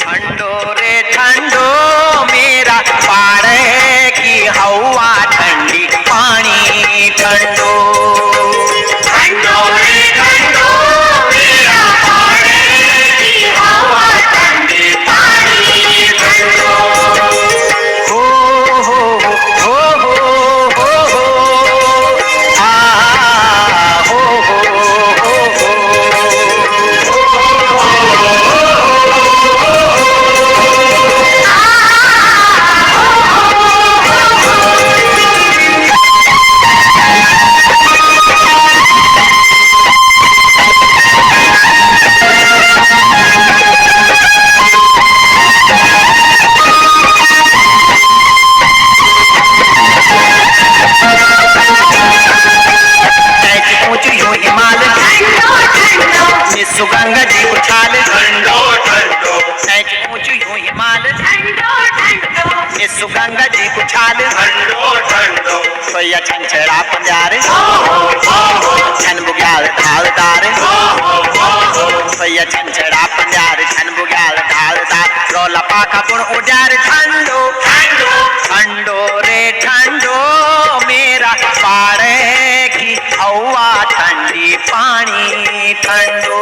ठंडो रे ठंडो मेरा पाड़े की हवा ठंडी पानी ठंडो ठंडो रे ठंडो मेरा पाड़े की हवा ठंडी पानी ठंडो हो हो आ हो गंगा जी उछाल ठंडो ठंडो ऊंची यूं हिमाल ठंडो ठंडो गंगा जी उछाल ठंडो ठंडो सोया छंछड़ा पंजार छन बुग्याल ढालदार सोया छंछड़ा पंजार छन बुग्याल ढालदार रोला पाका गुण उजार ठंडो ठंडो ठंडो रे ठंडो मेरा पाड़े की हवा ठंडी पानी ठंडो